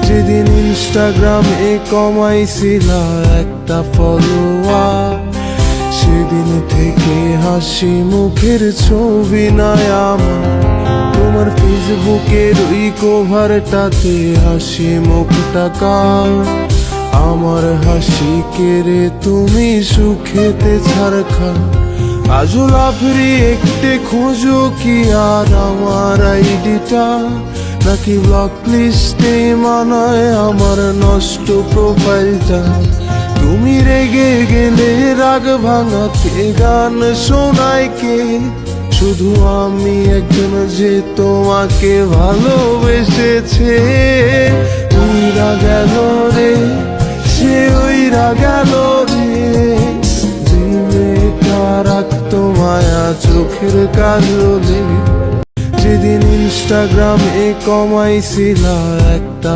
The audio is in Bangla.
যেদিন ইনস্টাগ্রামে কমাইছিলা একটা ফলোয়ার, সেদিন থেকে হাসি মুখের ছবি নাই আমার। তোমার ফেসবুকের ওই কভারটাতে হাসি মুখটা কার? আমার হাসি কেড়ে তুমি সুখেতে ছাড়খা। আজও লাভরি একটে খোঁজো কি আর আমার আইডিটা, নাকি ব্লক লিস্টে মানায় আমার নষ্ট প্রোফাইলটা? তুমি রেগে গেলে রাগ ভাঙাতে গান শোনায় কে? শুধু আমি একজন যে তোমাকে ভালোবেসেছে। উইরা গেল রে, সে উইরা গেল রে, যে মেয়েটা রাখতো মায়া চোখের কাজলে। যেদিন ইনস্টাগ্রামে কমাইছিলা একটা